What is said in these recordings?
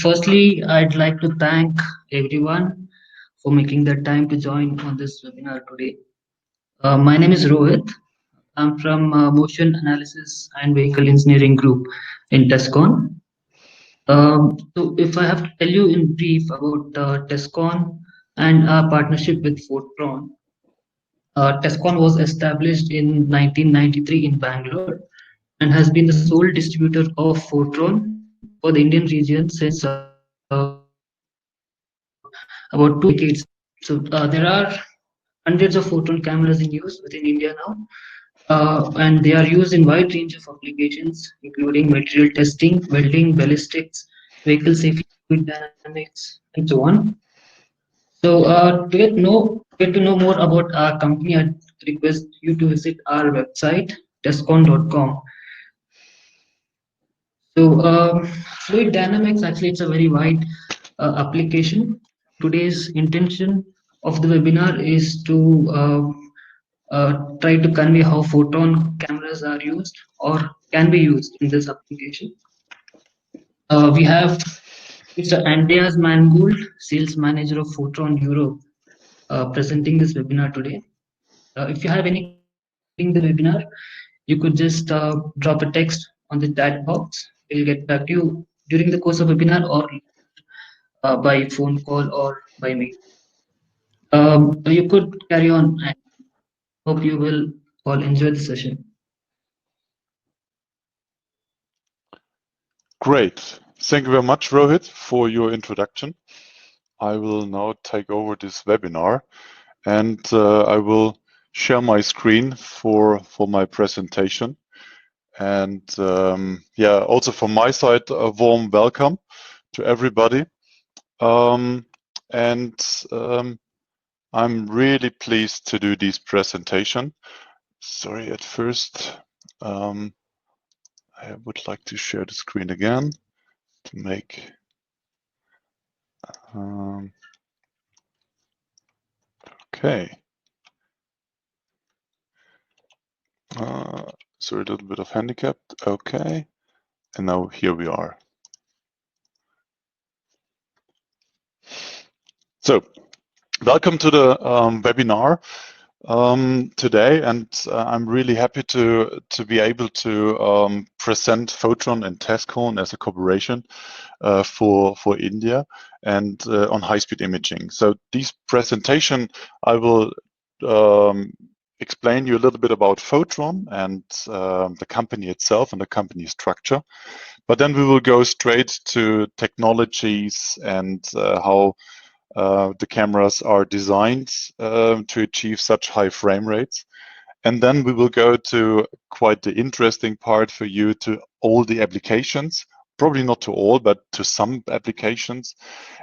Firstly, I'd like to thank everyone for making the time to join on this webinar today. My name is Rohit. I'm from Motion Analysis and Vehicle Engineering Group in Tescon. So if I have to tell you in brief about Tescon and our partnership with Photon, Tescon was established in 1993 in Bangalore and has been the sole distributor of Photon for the Indian region since about 2 decades now. So there are hundreds of Photon cameras in use within India now, and they are used in wide range of applications, including material testing, welding, ballistics, vehicle safety, fluid dynamics, and so on. So to get to know more about our company, I'd request you to visit our website, tescon.com. So fluid dynamics, actually, it's a very wide application. Today's intention of the webinar is to try to convey how photon cameras are used or can be used in this application. We have Mr. Andreas Mangold, Sales Manager of Photon Europe, presenting this webinar today. If you have any questions during the webinar, you could just drop a text on the chat box. We'll get back to you during the course of webinar or by phone call or by mail. You could carry on, and hope you will all enjoy the session. Great. Thank you very much, Rohit, for your introduction. I will now take over this webinar, and I will share my screen for my presentation. And yeah, also from my side, a warm welcome to everybody. I'm really pleased to do this presentation. Sorry, at first, I would like to share the screen again to make okay. Sorry, a little bit of handicap. Okay, and now here we are. So, welcome to the webinar today, and I'm really happy to be able to present Photon and Tescon as a cooperation for India and on high-speed imaging. So this presentation, I will explain you a little bit about Photon and the company itself and the company structure. But then we will go straight to technologies and how the cameras are designed to achieve such high frame rates. And then we will go to quite the interesting part for you, to all the applications, probably not to all, but to some applications.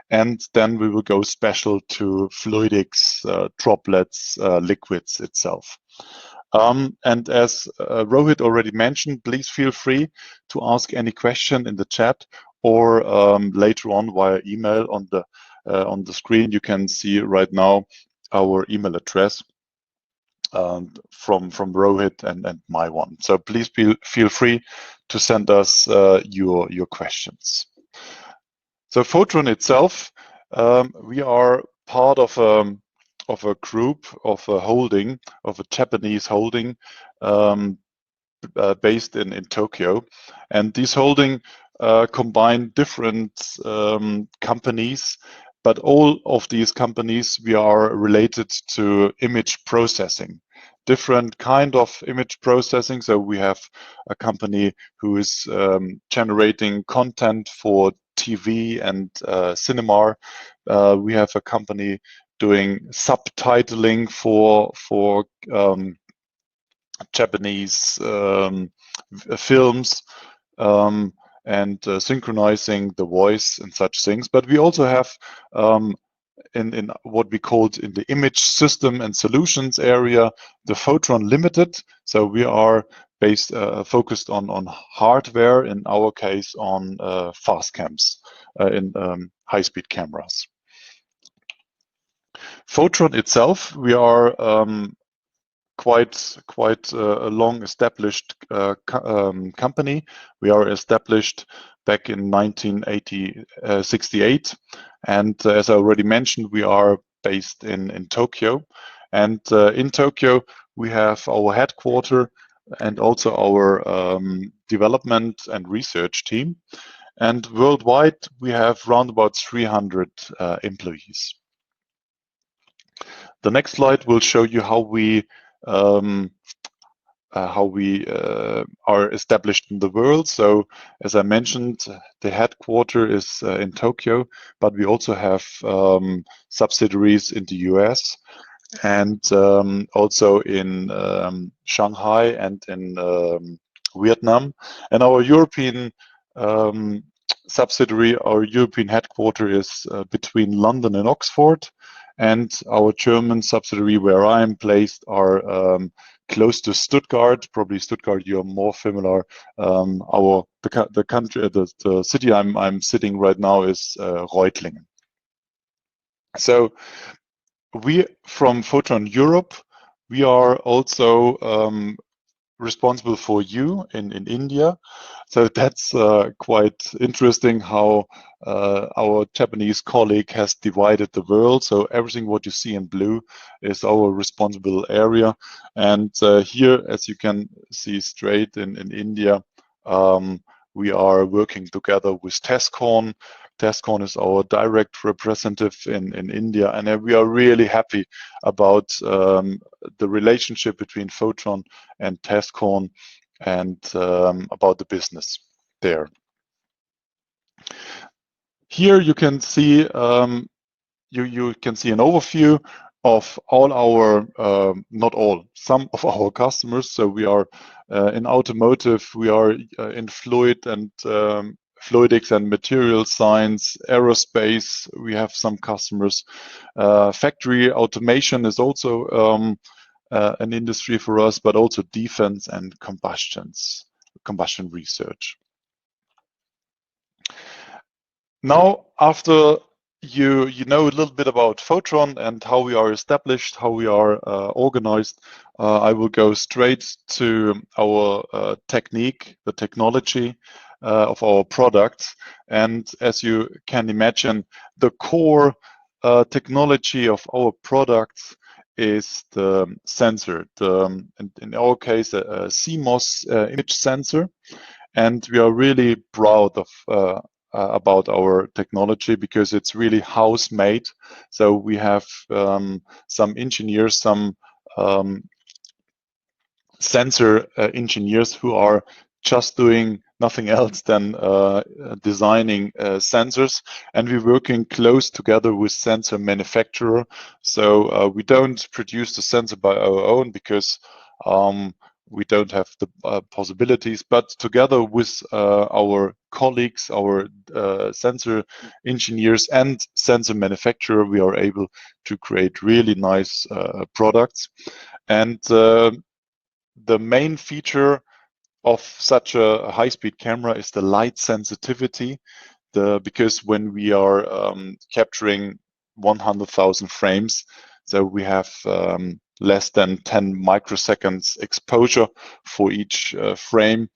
And then we will go special to fluidics, droplets, liquids itself. And as Rohit already mentioned, please feel free to ask any question in the chat or later on via email on the screen. You can see right now our email address from Rohit and my one. So please feel free to send us your questions. So Photon itself, we are part of a group, of a holding, of a Japanese holding based in Tokyo, and this holding combine different companies. But all of these companies, we are related to image processing, different kind of image processing. So we have a company who is generating content for TV and cinema. We have a company doing subtitling for Japanese films. And synchronizing the voice and such things. But we also have in what we called in the image system and solutions area, the Photon Limited. So we are focused on hardware, in our case on fast cams, in high-speed cameras. Photon itself, we are quite a long established company. We are established back in 1968. And as I already mentioned, we are based in Tokyo. And in Tokyo, we have our headquarters and also our development and research team. And worldwide, we have around about 300 employees. The next slide will show you how we are established in the world. So, as I mentioned, the headquarters is in Tokyo, but we also have subsidiaries in the US and also in Shanghai and in Vietnam. And our European subsidiary, our European headquarters is between London and Oxford. And our German subsidiary, where I am placed, are close to Stuttgart. Probably Stuttgart, you're more familiar. The city I'm sitting right now is Reutlingen. So we from Photon Europe, we are also responsible for you in India. So that's quite interesting how our Japanese colleague has divided the world. So everything what you see in blue is our responsible area. And here, as you can see straight in India, we are working together with TESCON. TESCON is our direct representative in India, and we are really happy about the relationship between Photon and TESCON and about the business there. Here you can see you can see an overview of all our, not all, some of our customers. So we are in automotive, we are in fluid and fluidics and material science, aerospace, we have some customers. Factory automation is also an industry for us, but also defense and combustion research. Now, after you know a little bit about Photon and how we are established, how we are organized, I will go straight to our technique, the technology of our products. And as you can imagine, the core technology of our products is the sensor, in our case, a CMOS image sensor. And we are really proud of about our technology because it's really house made. So we have some engineers, some sensor engineers who are just doing nothing else than designing sensors, and we're working close together with sensor manufacturer. So we don't produce the sensor by our own because we don't have the possibilities, but together with our colleagues, our sensor engineers and sensor manufacturer, we are able to create really nice products. And the main feature of such a high-speed camera is the light sensitivity, because when we are capturing 100,000 frames, so we have less than 10 microseconds exposure for each frame,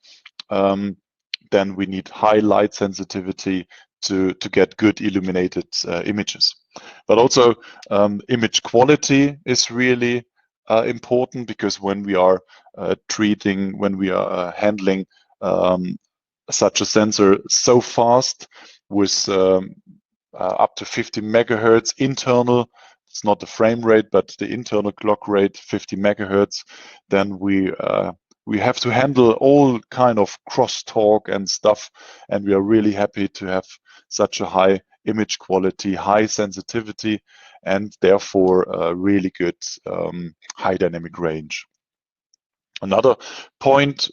then we need high light sensitivity to get good illuminated images. But also image quality is really important, because when we are handling such a sensor so fast with up to 50 megahertz internal, it's not the frame rate, but the internal clock rate, 50 megahertz, then we have to handle all kind of crosstalk and stuff, and we are really happy to have such a high image quality, high sensitivity, and therefore really good high dynamic range. Another point,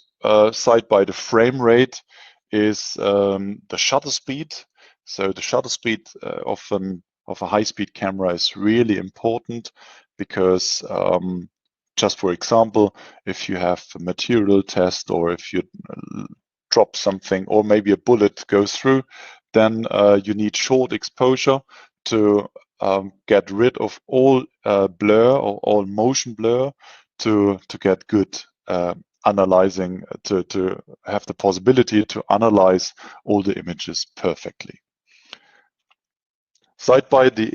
side by the frame rate, is the shutter speed. So the shutter speed of a high-speed camera is really important, because just for example, if you have a material test, or if you drop something, or maybe a bullet goes through, then you need short exposure to get rid of all blur or all motion blur to get good analyzing, to have the possibility to analyze all the images perfectly. Side by the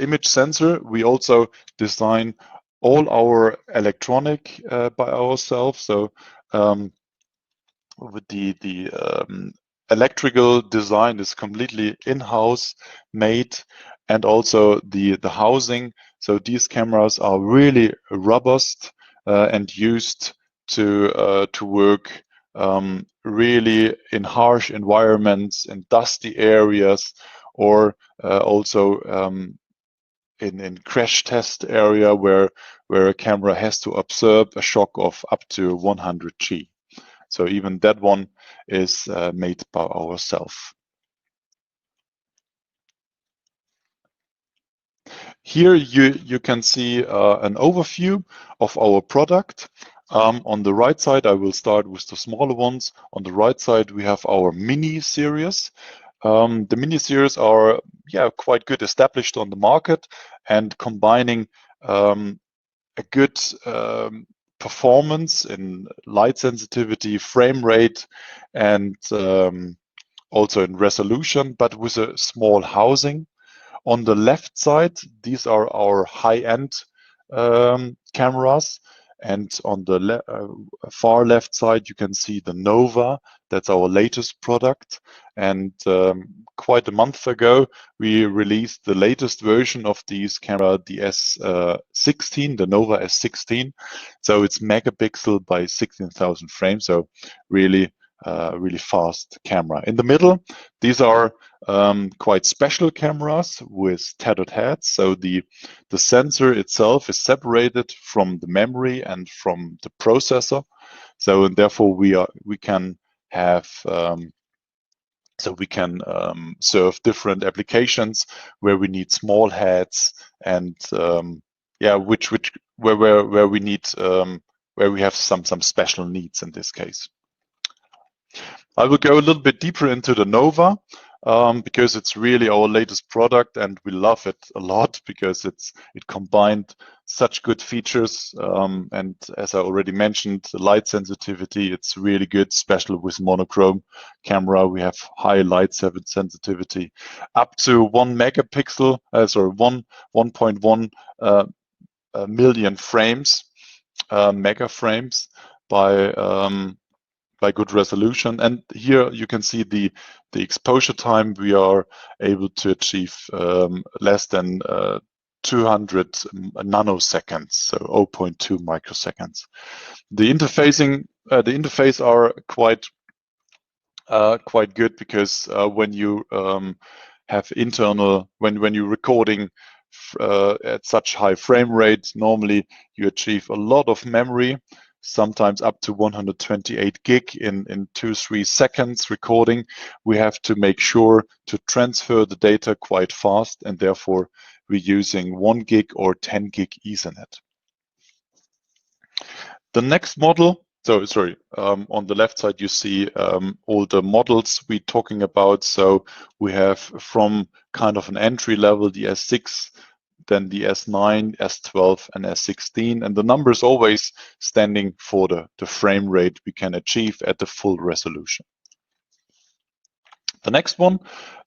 image sensor, we also design all our electronic by ourselves. So with the electrical design is completely in-house made, and also the housing. So these cameras are really robust and used to work really in harsh environments, in dusty areas, or also in crash test area where a camera has to absorb a shock of up to 100 G. So even that one is made by ourselves. Here you can see an overview of our product. On the right side, I will start with the smaller ones. On the right side, we have our mini series. The mini series are quite good established on the market and combining a good performance in light sensitivity, frame rate, and also in resolution, but with a small housing. On the left side, these are our high-end cameras. And on the far left side, you can see the Nova. That's our latest product. And quite a month ago, we released the latest version of these camera, the S16, the Nova S16. So it's megapixel by 16,000 frames. So really, really fast camera. In the middle, these are quite special cameras with tethered heads. So the sensor itself is separated from the memory and from the processor. So and therefore we can have serve different applications where we need small heads and where we need where we have some special needs in this case. I will go a little bit deeper into the Nova because it's really our latest product and we love it a lot because it combined such good features. And as I already mentioned, the light sensitivity, it's really good, especially with monochrome camera. We have high light sensitivity, up to 1 megapixel, 1.1 million frames, mega frames by good resolution. And here you can see the exposure time we are able to achieve less than 200 nanoseconds, so 0.2 microseconds. The interface are quite good because when you have internal, when you're recording at such high frame rate, normally you achieve a lot of memory, sometimes up to 128 gig in 2-3 seconds recording. We have to make sure to transfer the data quite fast, and therefore we're using 1 gig or 10 gig Ethernet. The next model, on the left side you see all the models we're talking about. So we have from kind of an entry level, the S6, then the S9, S12, and S16, and the numbers always standing for the frame rate we can achieve at the full resolution. The next one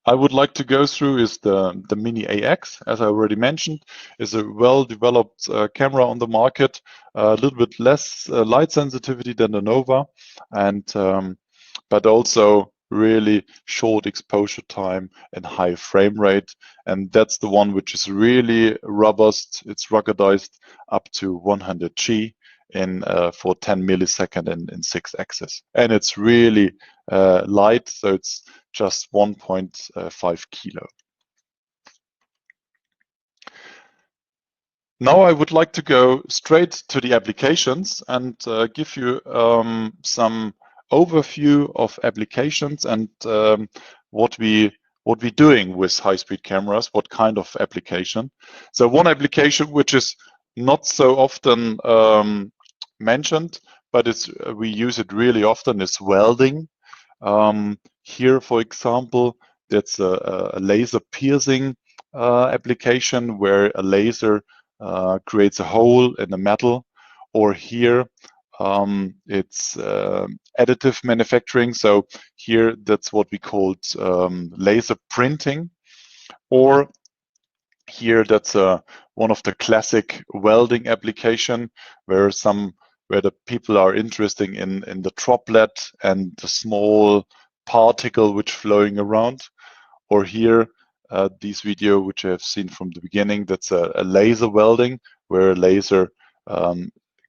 I would like to go through is the Mini AX. As I already mentioned, is a well-developed camera on the market, a little bit less light sensitivity than the Nova, and but also really short exposure time and high frame rate. And that's the one which is really robust. It's ruggedized up to 100 G in for 10 millisecond in 6 axis. And it's really light, so it's just 1.5 kilo. Now I would like to go straight to the applications and give you some overview of applications and what we're doing with high-speed cameras, what kind of application. So one application which is not so often mentioned, but we use it really often, is welding. Here, for example, that's a laser piercing application where a laser creates a hole in the metal, or here It's additive manufacturing. So here, that's what we called laser printing. Or here, that's one of the classic welding application where the people are interested in the droplet and the small particle which flowing around. Or here, this video which I have seen from the beginning, that's a laser welding where a laser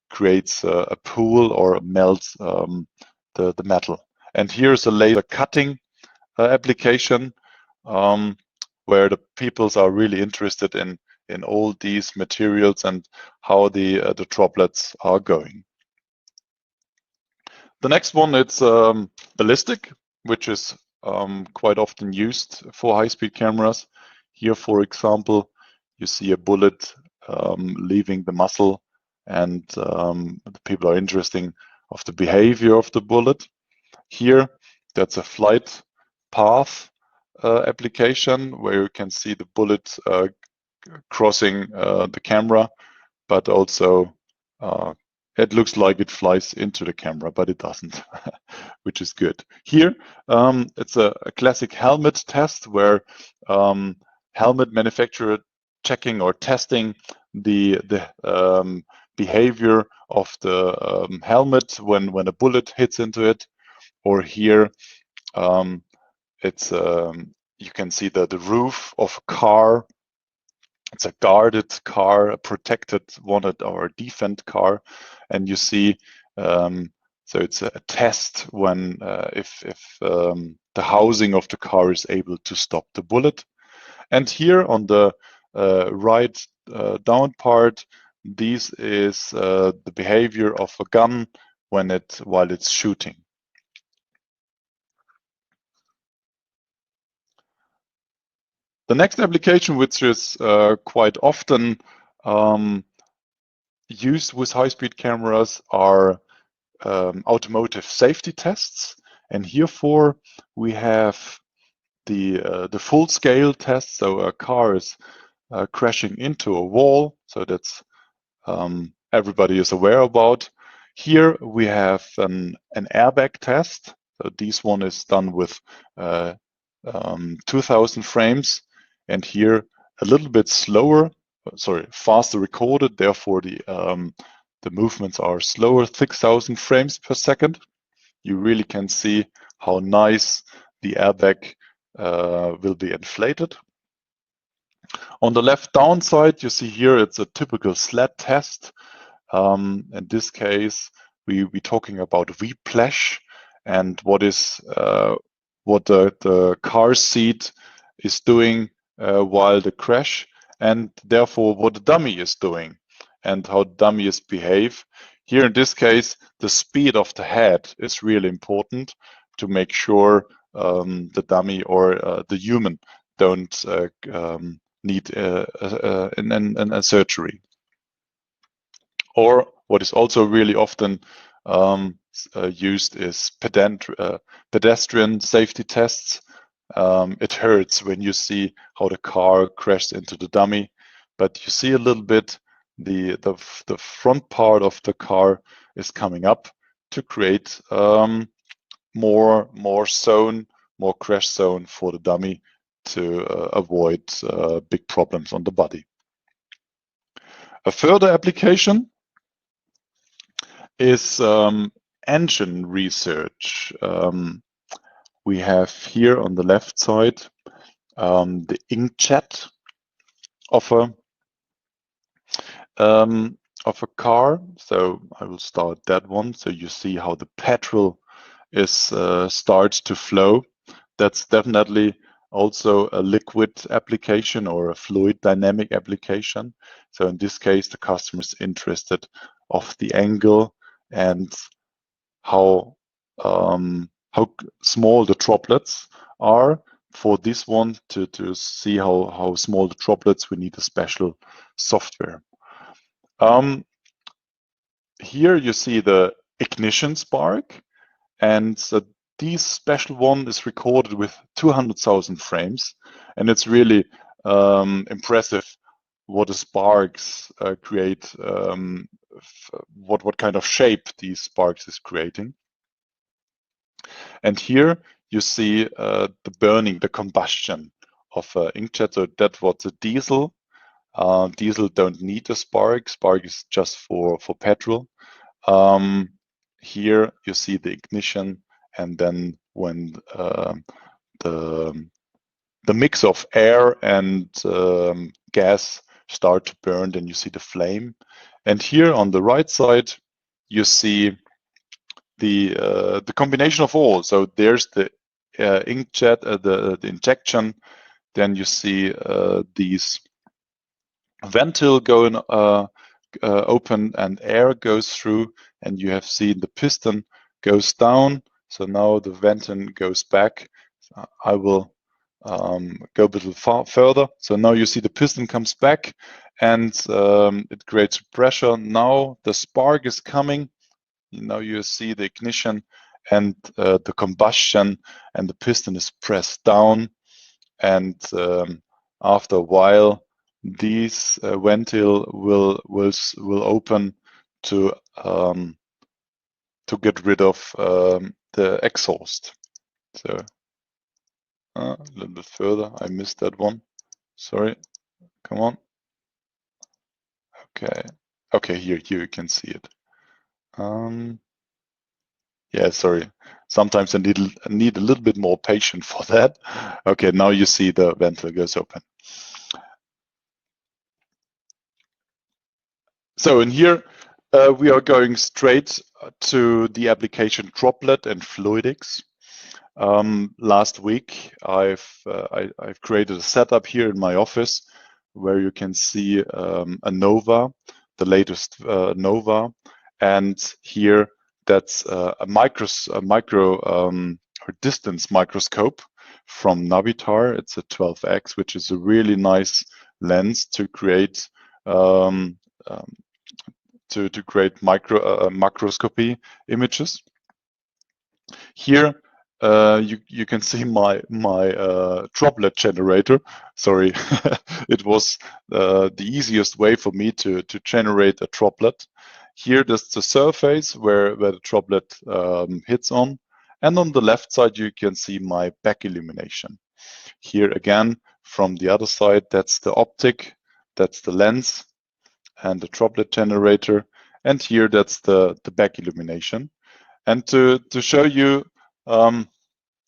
creates a pool or melts the metal. And here's a laser cutting application where the peoples are really interested in all these materials and how the droplets are going. The next one, it's ballistic, which is quite often used for high-speed cameras. Here, for example, you see a bullet leaving the muzzle, and the people are interested of the behavior of the bullet. Here, that's a flight path application where you can see the bullet crossing the camera, but also it looks like it flies into the camera, but it doesn't, which is good. Here, it's a classic helmet test where helmet manufacturer checking or testing the behavior of the helmet when a bullet hits into it. Or here, it's you can see the roof of a car. It's a guarded car, a protected one or a defend car, and you see. So it's a test when if the housing of the car is able to stop the bullet. And here on the right down part, this is the behavior of a gun while it's shooting. The next application, which is quite often used with high-speed cameras, are automotive safety tests. And herefore, we have the full-scale test. So a car is crashing into a wall. So that's everybody is aware about. Here we have an airbag test. So this one is done with 2000 frames. And here a little bit slower, faster recorded. Therefore, the movements are slower, 6,000 frames per second. You really can see how nice the airbag will be inflated. On the left down side, you see here it's a typical sled test. In this case, we're talking about whiplash and what the car seat is doing while the crash, and therefore what the dummy is doing and how dummies behave. Here in this case, the speed of the head is really important to make sure the dummy or the human don't need a surgery. Or what is also really often used is pedestrian safety tests. It hurts when you see how the car crashed into the dummy, but you see a little bit the front part of the car is coming up to create more crash zone for the dummy to avoid big problems on the body. A further application is engine research. We have here on the left side the inkjet of a car. So I will start that one. So you see how the petrol is starts to flow. That's definitely also a liquid application or a fluid dynamic application. So in this case, the customer is interested of the angle and how small the droplets are. For this one, to see how small the droplets, we need a special software. Here you see the ignition spark, and this special one is recorded with 200,000 frames, and it's really impressive what the sparks create what kind of shape these sparks is creating. And here you see the burning, the combustion of inkjet. So that was a diesel. Diesel don't need a spark. Spark is just for petrol. Here you see the ignition, and then when the mix of air and gas start to burn, then you see the flame. And here on the right side, you see the combination of all. So there's the inkjet, the injection. Then you see these ventil going open, and air goes through, and you have seen the piston goes down. So now the ventil goes back. I will go a little further. So now you see the piston comes back, and it creates pressure. Now the spark is coming. Now you see the ignition and the combustion, and the piston is pressed down. And after a while, these ventil will open to get rid of the exhaust. So a little bit further, I missed that one. Sorry. Come on. Okay, here you can see it. Yeah, sorry. Sometimes I need a little bit more patience for that. Okay, now you see the ventil goes open. So in here, we are going straight to the application droplet and fluidics. Last week, I've created a setup here in my office where you can see a Nova, the latest Nova, and here that's a micro or distance microscope from Navitar. It's a 12x, which is a really nice lens to create macroscopy images. Here you can see my droplet generator. Sorry, it was the easiest way for me to generate a droplet. Here there's the surface where the droplet hits on, and on the left side you can see my back illumination. Here again from the other side, that's the optic, that's the lens, and the droplet generator, and here that's the back illumination. And to show you,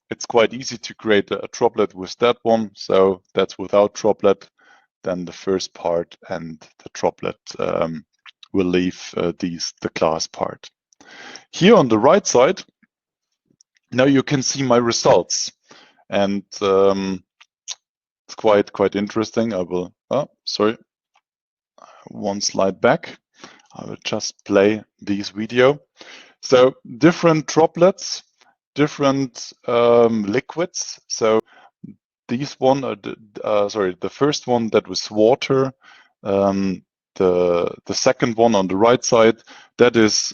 it's quite easy to create a droplet with that one. So that's without droplet. Then the first part and the droplet will leave the glass part. Here on the right side, now you can see my results, and it's quite interesting. I will. Oh, sorry. One slide back. I will just play this video. So different droplets, different liquids. So these one, the first one, that was water. The second one on the right side, that is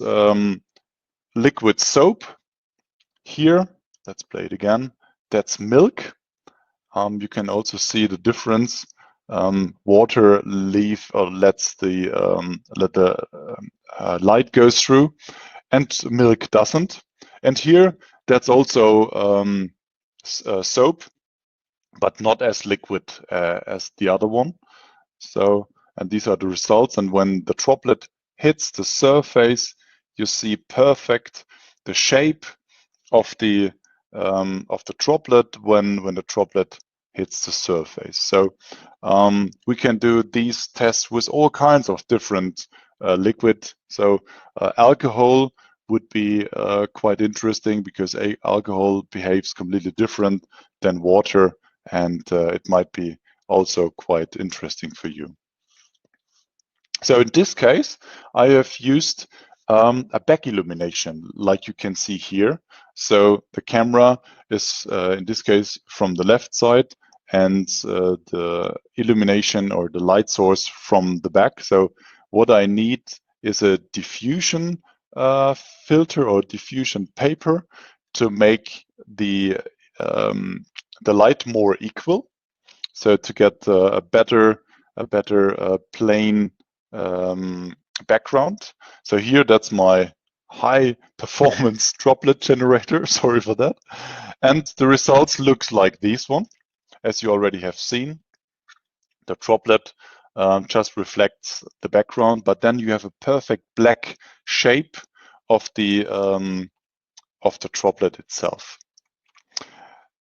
liquid soap. Here, let's play it again. That's milk. You can also see the difference. Water lets the light goes through, and milk doesn't. And here, that's also soap, but not as liquid as the other one. So, and these are the results. And when the droplet hits the surface, you see perfect the shape of the droplet when the droplet hits the surface. So we can do these tests with all kinds of different liquid. So alcohol would be quite interesting, because alcohol behaves completely different than water, and it might be also quite interesting for you. So in this case, I have used a back illumination, like you can see here. So the camera is, in this case, from the left side, and the illumination or the light source from the back. So what I need is a diffusion filter or diffusion paper to make the light more equal. So to get a better plane background. So here, that's my high performance droplet generator. Sorry for that. And the results looks like this one, as you already have seen. The droplet just reflects the background, but then you have a perfect black shape of the droplet itself.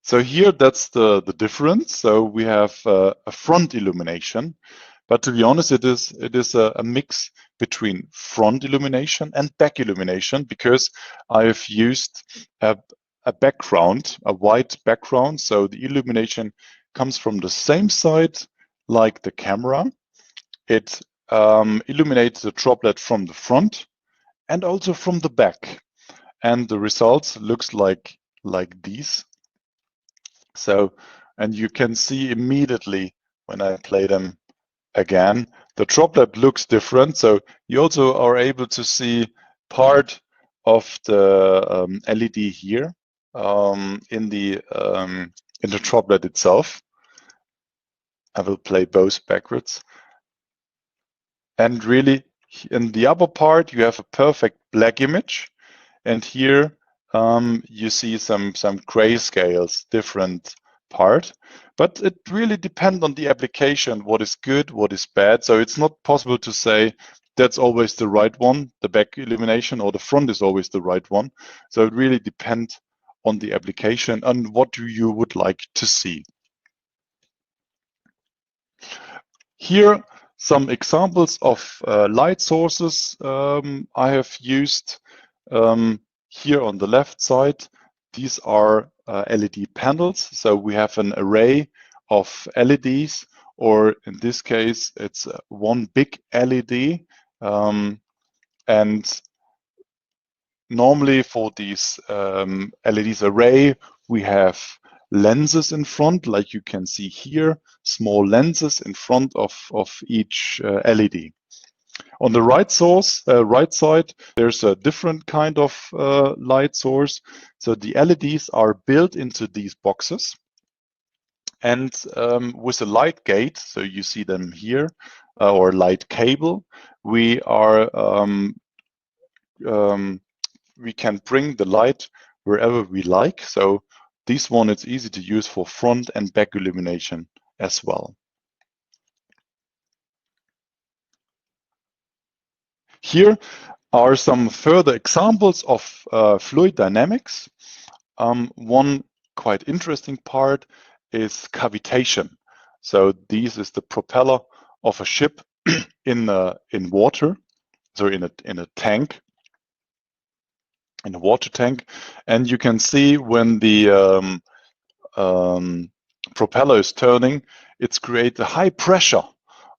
So here, that's the difference. So we have a front illumination, but to be honest, it is a mix between front illumination and back illumination, because I've used a background, a white background. So the illumination comes from the same side like the camera. It illuminates the droplet from the front and also from the back. And the results looks like these. So, and you can see immediately when I play them again, the droplet looks different. So you also are able to see part of the LED here in the droplet itself. I will play both backwards. And really, in the upper part, you have a perfect black image. And here you see some grayscales, different part. But it really depends on the application, what is good, what is bad. So it's not possible to say that's always the right one, the back illumination, or the front is always the right one. So it really depends on the application and what you would like to see. Here, some examples of light sources I have used. Here on the left side, these are LED panels. So we have an array of LEDs, or in this case, it's one big LED. And normally for these LEDs array, we have lenses in front, like you can see here, small lenses in front of each LED. On the right side, there's a different kind of light source. So the LEDs are built into these boxes, and with a light gate, so you see them here, or light cable, we can bring the light wherever we like. So this one, it's easy to use for front and back illumination as well. Here are some further examples of fluid dynamics. One quite interesting part is cavitation. So this is the propeller of a ship in water, so in a tank, in a water tank, and you can see when the propeller is turning, it's create a high pressure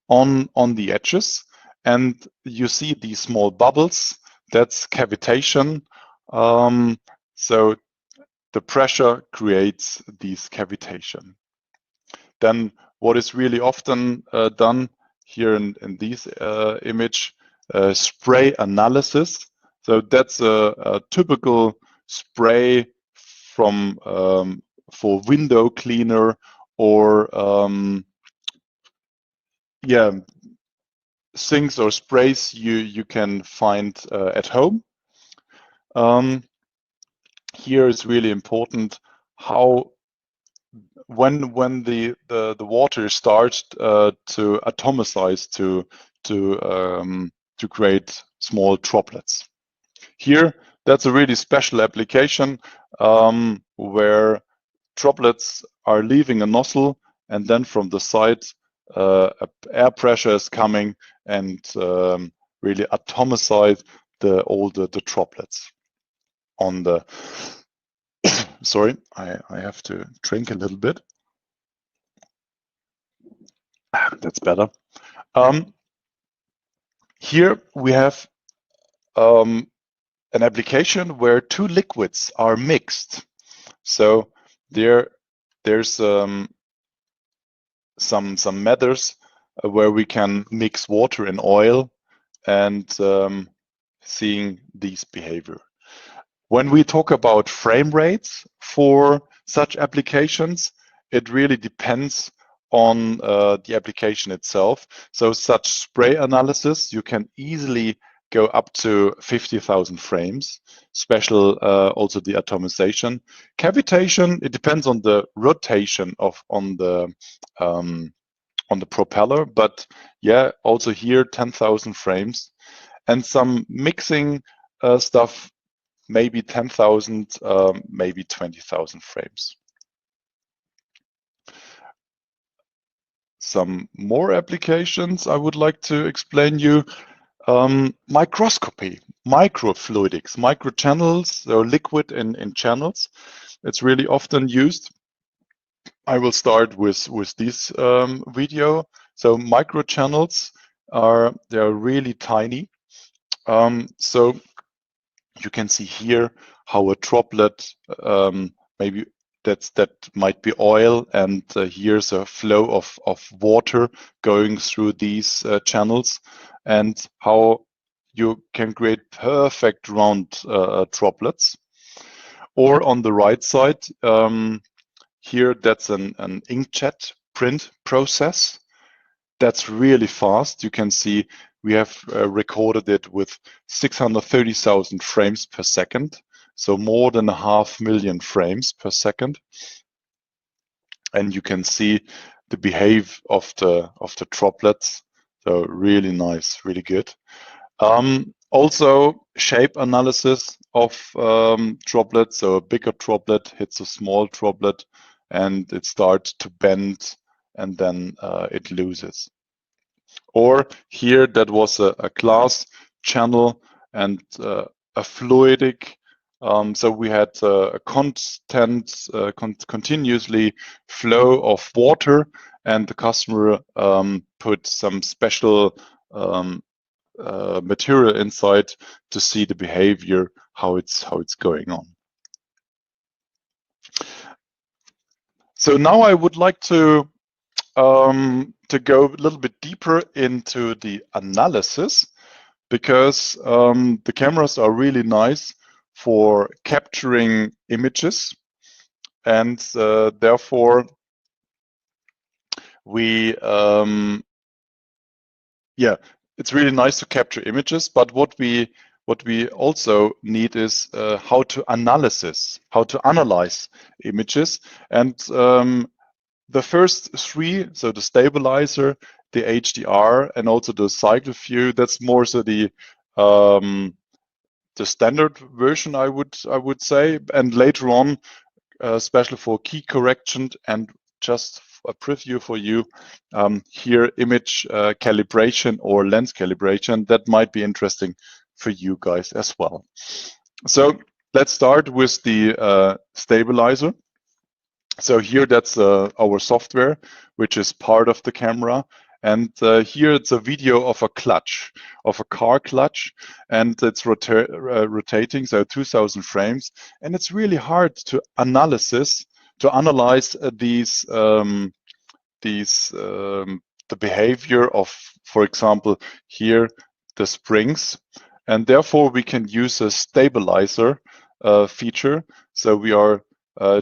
on the edges, and you see these small bubbles. That's cavitation. So the pressure creates these cavitation. Then what is really often done here in this image, spray analysis. So that's a typical spray from for window cleaner, or things or sprays you can find at home. Here is really important how when the water starts to atomize to create small droplets. Here, that's a really special application where droplets are leaving a nozzle, and then from the side, air pressure is coming and really atomize all the droplets on the. Sorry, I have to drink a little bit. That's better. Here we have an application where two liquids are mixed. So there's some methods where we can mix water and oil, and seeing these behavior. When we talk about frame rates for such applications, it really depends on the application itself. So such spray analysis, you can easily go up to 50,000 frames. Special also the atomization. Cavitation, it depends on the rotation of on the propeller, but yeah, also here 10,000 frames, and some mixing stuff, maybe 10,000, maybe 20,000 frames. Some more applications I would like to explain you. Microscopy, microfluidics, microchannels, so liquid in channels. It's really often used. I will start with this video. So microchannels they're really tiny. So you can see here how a droplet, maybe that might be oil, and here's a flow of water going through these channels, and how you can create perfect round droplets. Or on the right side, here that's an inkjet print process. That's really fast. You can see we have recorded it with 630,000 frames per second, so more than 500,000 frames per second. And you can see the behavior of the droplets. So really nice, really good. Also shape analysis of droplets. So a bigger droplet hits a small droplet, and it starts to bend, and then it loses. Or here, that was a glass channel and a fluidic. So we had a constant, continuously flow of water, and the customer put some special material inside to see the behavior, how it's going on. So now I would like to go a little bit deeper into the analysis, because the cameras are really nice for capturing images, and therefore we yeah, it's really nice to capture images, but what we also need is how to analyze images. And the first three, so the stabilizer, the HDR, and also the cycle view, that's more so the standard version, I would say. And later on, especially for key correction, and just a preview for you, here image calibration or lens calibration, that might be interesting for you guys as well. So let's start with the stabilizer. So here, that's our software, which is part of the camera. And here it's a video of a clutch, of a car clutch, and it's rotating, so 2,000 frames. And it's really hard to analyze these the behavior of, for example, here the springs, and therefore we can use a stabilizer feature. So we are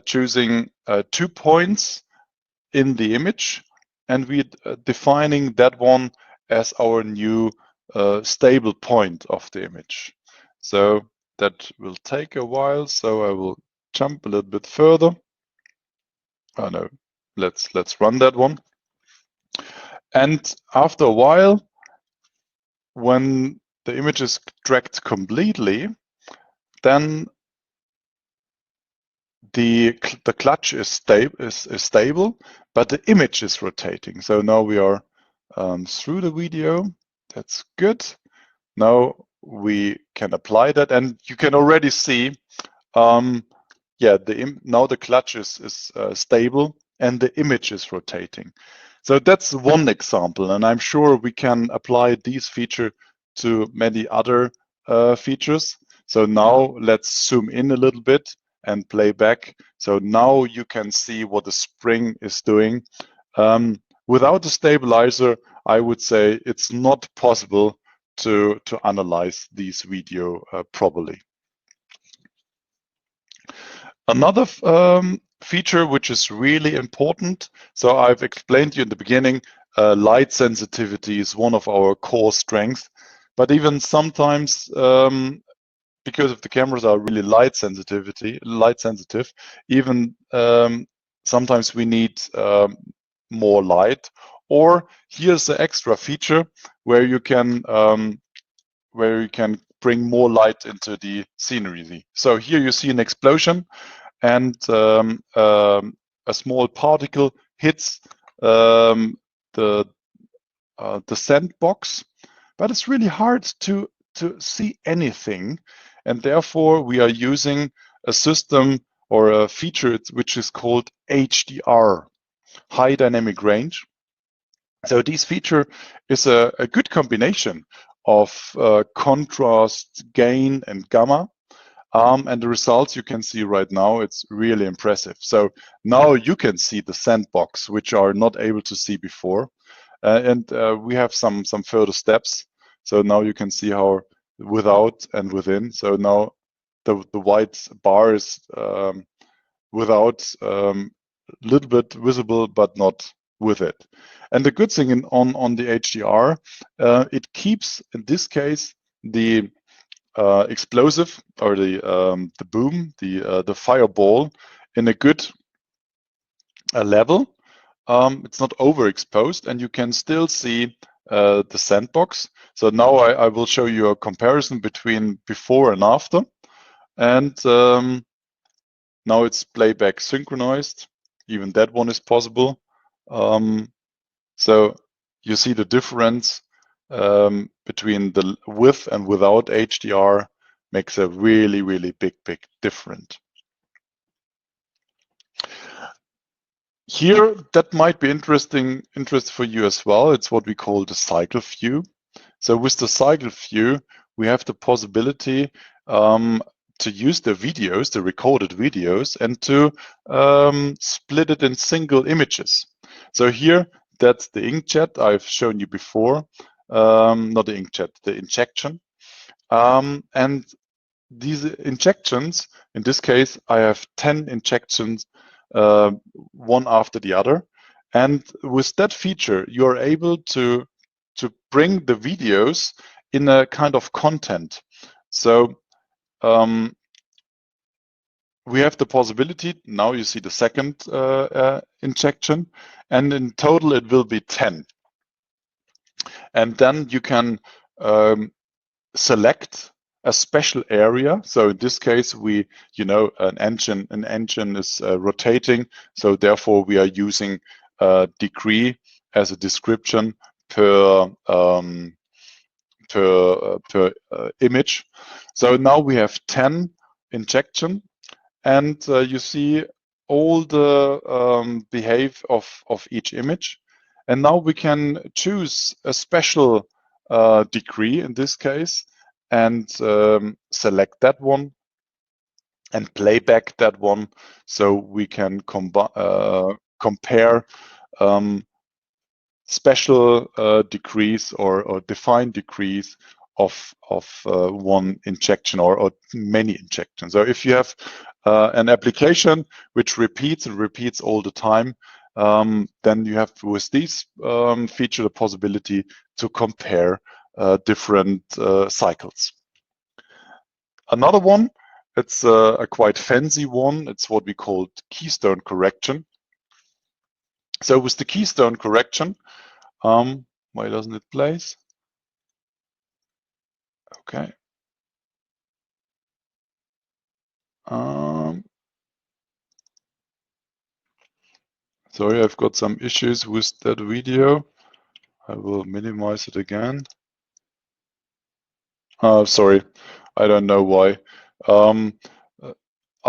choosing 2 points in the image, and we defining that one as our new stable point of the image. So that will take a while, so I will jump a little bit further. Oh no, let's run that one. And after a while, when the image is tracked completely, then the clutch is stable, but the image is rotating. So now we are through the video. That's good. Now we can apply that, and you can already see, yeah, now the clutch is stable and the image is rotating. So that's one example, and I'm sure we can apply these feature to many other features. So now let's zoom in a little bit and play back. So now you can see what the spring is doing. Without the stabilizer, I would say it's not possible to analyze these video properly. Another feature which is really important. So I've explained to you in the beginning, light sensitivity is one of our core strengths, but even sometimes, because if the cameras are really light sensitive, even sometimes we need more light. Or here's the extra feature where you can bring more light into the scenery. So here you see an explosion, and a small particle hits the sandbox, but it's really hard to see anything, and therefore we are using a system or a feature which is called HDR, high dynamic range. So this feature is a good combination of contrast, gain, and gamma. And the results you can see right now, it's really impressive. So now you can see the sandbox, which are not able to see before. And we have some further steps. So now you can see how without and within. So now the white bar is without, little bit visible, but not with it. And the good thing on the HDR, it keeps, in this case, the explosive or the boom, the fireball, in a good level. It's not overexposed, and you can still see the sandbox. So now I will show you a comparison between before and after. And now it's playback synchronized. Even that one is possible. So you see the difference between the with and without HDR makes a really, really big difference. Here, that might be interest for you as well. It's what we call the cycle view. So with the cycle view, we have the possibility to use the videos, the recorded videos, and to split it in single images. So here, that's the inkjet I've shown you before. Not the inkjet, the injection. And these injections, in this case, I have 10 injections, one after the other. And with that feature, you are able to bring the videos in a kind of content. So we have the possibility, now you see the second injection, and in total it will be 10. And then you can select a special area. So in this case, an engine is rotating. So therefore we are using degree as a description per image. So now we have 10 injection, and you see all the behave of each image. And now we can choose a special degree in this case, and select that one and play back that one, so we can compare special degrees or defined degrees of one injection or many injections. So if you have an application which repeats all the time, then you have, with these feature, the possibility to compare different cycles. Another one, it's a quite fancy one. It's what we call keystone correction. So with the keystone correction, why doesn't it place? Okay. Sorry, I've got some issues with that video. I will minimize it again. Sorry, I don't know why. I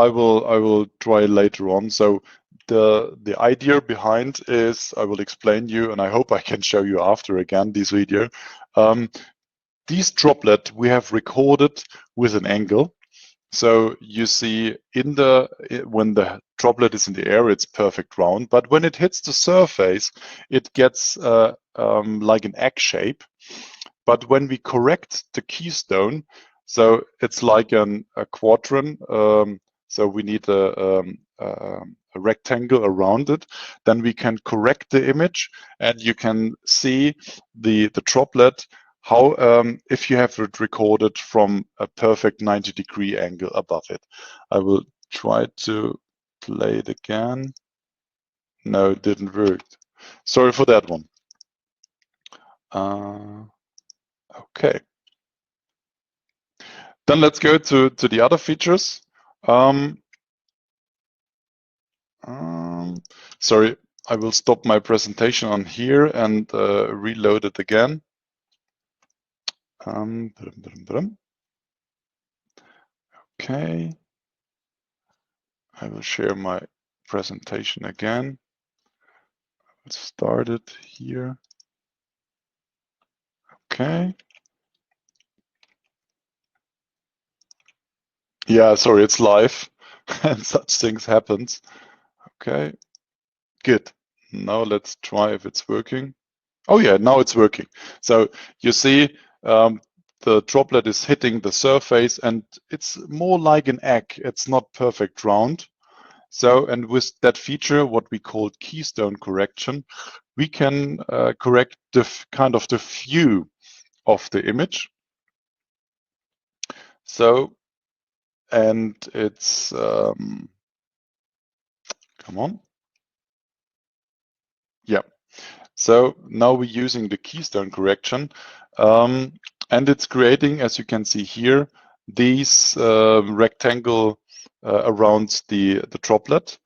will try later on. So the idea behind is, I will explain you, and I hope I can show you after again this video. These droplet we have recorded with an angle. So you see when the droplet is in the air, it's perfect round, but when it hits the surface, it gets like an egg shape. But when we correct the keystone, so it's like a quadrant. So we need a rectangle around it, then we can correct the image, and you can see the droplet, how if you have it recorded from a perfect 90-degree angle above it. I will try to play it again. No, it didn't work. Sorry for that one. Okay. Then let's go to the other features. Sorry, I will stop my presentation on here and reload it again. Okay. I will share my presentation again. Let's start it here. Okay. Yeah, sorry, it's live and such things happens. Okay, good. Now let's try if it's working. Oh yeah, now it's working. So you see the droplet is hitting the surface, and it's more like an egg. It's not perfect round. So, and with that feature, what we call keystone correction, we can correct the kind of the view of the image. So, and it's, come on. Yeah. So now we're using the keystone correction, and it's creating, as you can see here, these rectangle around the droplet.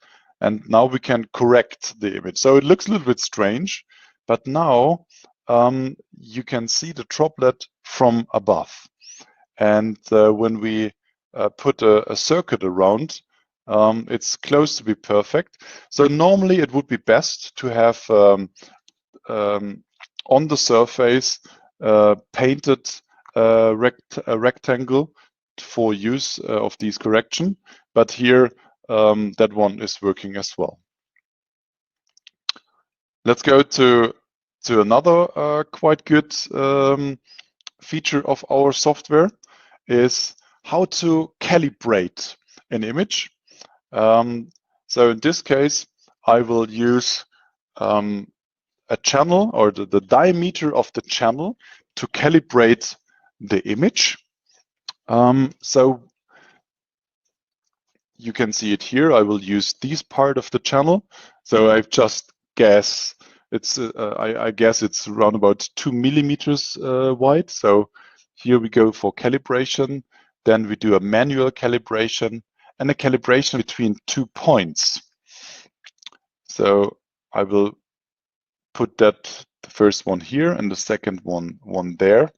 And now we can correct the image. So it looks a little bit strange, but now you can see the droplet from above. And when we put a circuit around, it's close to be perfect. So normally it would be best to have on the surface painted a rectangle for use of these correction, but here that one is working as well. Let's go to another quite good feature of our software, is how to calibrate an image. So in this case, I will use a channel, or the diameter of the channel, to calibrate the image. So you can see it here. I will use this part of the channel. So I've just guessed it's I guess it's around about 2 millimeters wide. So here we go for calibration. Then we do a manual calibration and a calibration between 2 points. So I will put that, the first one here and the second one there.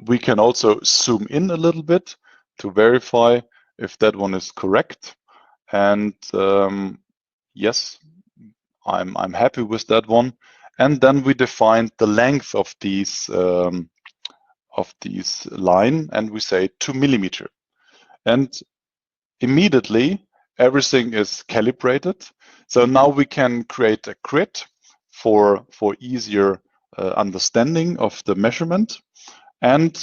We can also zoom in a little bit to verify if that one is correct. And yes, I'm happy with that one. And then we define the length of these line, and we say 2 millimeter. And immediately everything is calibrated. So now we can create a grid for easier understanding of the measurement. And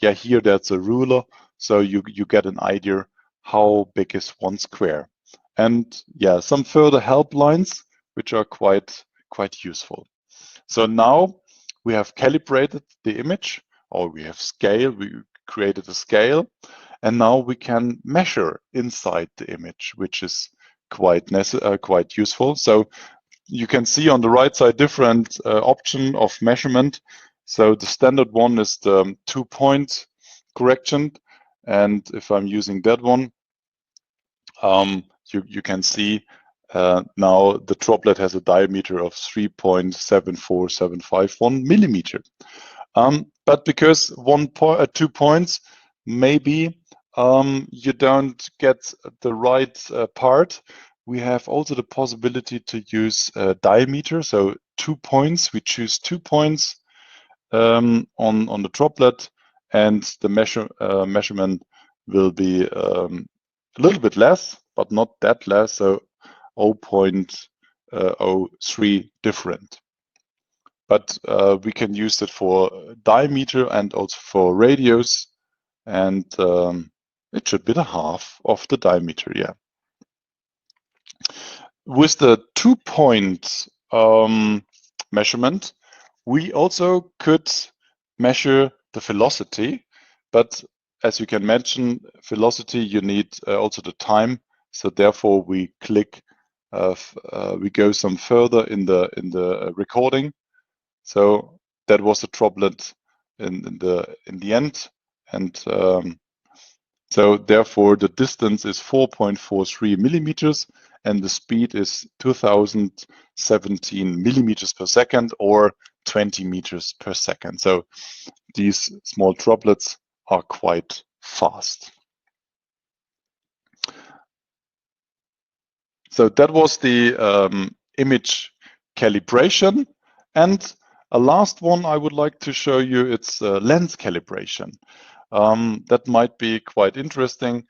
yeah, here that's a ruler, so you get an idea how big is 1 square. And yeah, some further help lines which are quite useful. So now we have calibrated the image, or we have scale. We created a scale, and now we can measure inside the image, which is quite useful. So you can see on the right side different option of measurement. So the standard one is the 2-point correction, and if I'm using that one, you can see now the droplet has a diameter of 3.74751 millimeter. But because 2 points, maybe you don't get the right part, we have also the possibility to use diameter. So 2 points, we choose 2 points on the droplet, and the measurement will be a little bit less, but not that less, so 0.03 different. But we can use it for diameter and also for radius, and it should be the half of the diameter, yeah. With the 2-point measurement, we also could measure the velocity, but as you can mention, velocity, you need also the time. So therefore, we click, we go some further in the recording. So that was the droplet in the end, and so therefore the distance is 4.43 millimeters, and the speed is 2017 millimeters per second, or 20 meters per second. So these small droplets are quite fast. So that was the image calibration. And a last one I would like to show you, it's lens calibration. That might be quite interesting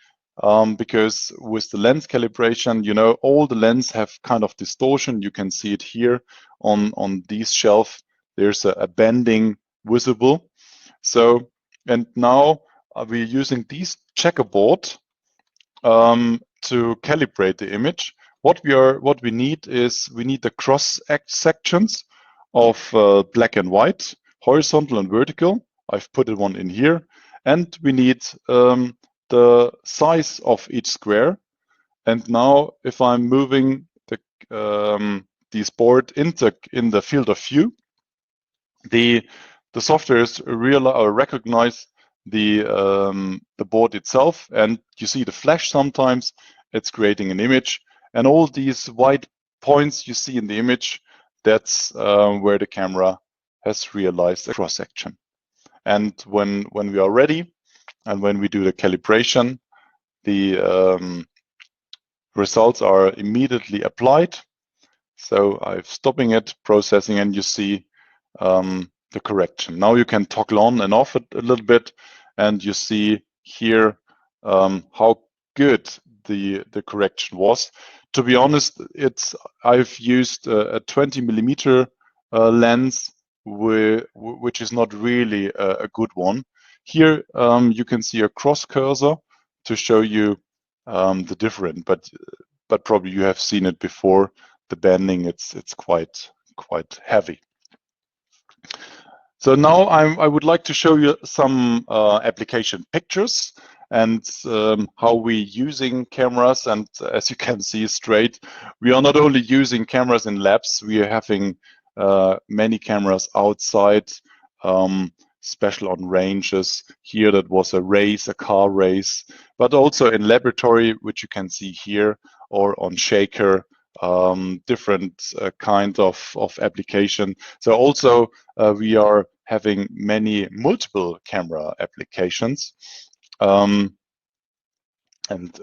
because with the lens calibration, you know, all the lenses have kind of distortion. You can see it here on this shelf. There's a bending visible. So, and now we're using this checkerboard to calibrate the image. What we need is we need the cross sections of black and white, horizontal and vertical. I've put one in here, and we need the size of each square. And now, if I'm moving this board in the field of view, the software recognize the board itself, and you see the flash sometimes. It's creating an image, and all these white points you see in the image, that's where the camera has realized a cross section. And when we are ready, and when we do the calibration, the results are immediately applied. So I'm stopping it, processing, and you see the correction. Now you can toggle on and off it a little bit, and you see here how good the correction was. To be honest, I've used a 20 millimeter lens, which is not really a good one. Here you can see a cross cursor to show you the difference, but probably you have seen it before. The bending, it's quite heavy. So now I would like to show you some application pictures and how we're using cameras. And as you can see straight, we are not only using cameras in labs, we are having many cameras outside, special on ranges. Here that was a race, a car race, but also in laboratory, which you can see here, or on shaker, different kind of application. So also we are having many multiple camera applications. And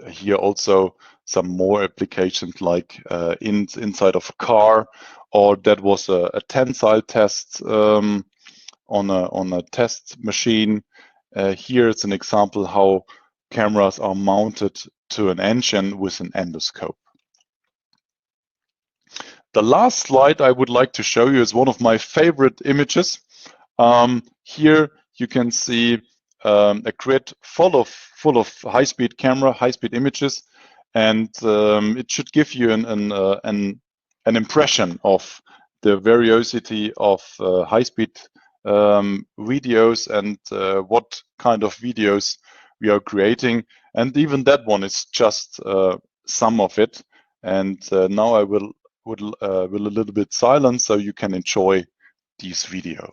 here also some more applications like inside of a car, or that was a tensile test on a test machine. Here it's an example how cameras are mounted to an engine with an endoscope. The last slide I would like to show you is one of my favorite images. Here you can see a grid full of high-speed camera, high-speed images, and it should give you an impression of the variety of high-speed videos and what kind of videos we are creating. And even that one is just some of it. And now I will a little bit silent so you can enjoy this video.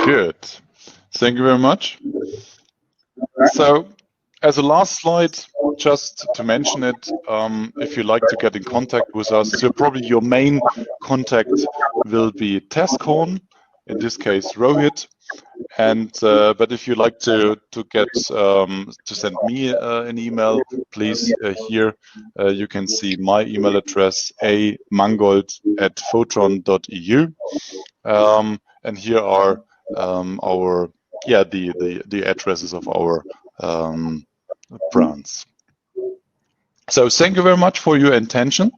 Good. Thank you very much. So as a last slide, just to mention it, if you like to get in contact with us, so probably your main contact will be Tescon, in this case Rohit. And but if you like to get to send me an email, please here you can see my email address amangold@photon.eu, and here are our the addresses of our brands. So thank you very much for your attention.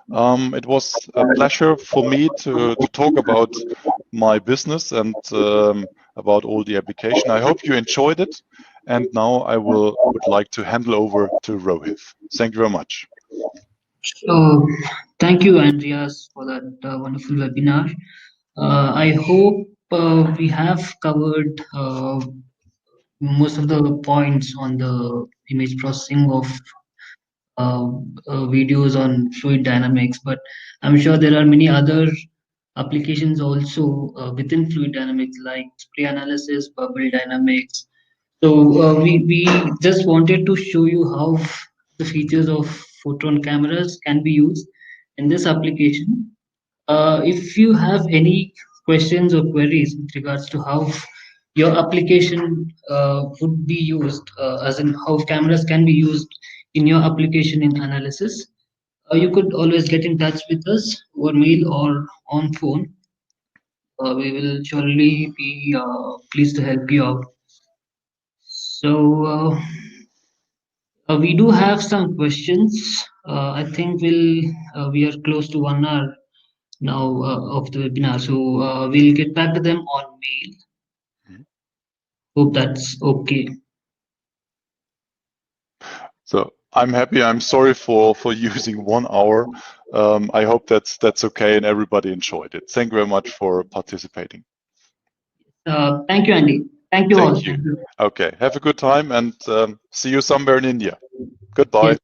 It was a pleasure for me to talk about my business and about all the application. I hope you enjoyed it. And now I would like to hand over to Rohit. Thank you very much. So, thank you, Andreas, for that wonderful webinar. I hope we have covered most of the points on the image processing of uh, videos on fluid dynamics, but I'm sure there are many other applications also within fluid dynamics, like spray analysis, bubble dynamics. So we just wanted to show you how the features of photon cameras can be used in this application. If you have any questions or queries with regards to how your application would be used, as in how cameras can be used in your application in analysis, you could always get in touch with us over mail or on phone. We will surely be pleased to help you out. So we do have some questions. I think we are close to 1 hour now of the webinar, so we'll get back to them on mail. Hope that's okay. So I'm happy. I'm sorry for using 1 hour. I hope that's okay and everybody enjoyed it. Thank you very much for participating. Thank you, Andy. Thank you all. Thank you. Okay, have a good time and see you somewhere in India. Goodbye. Yes.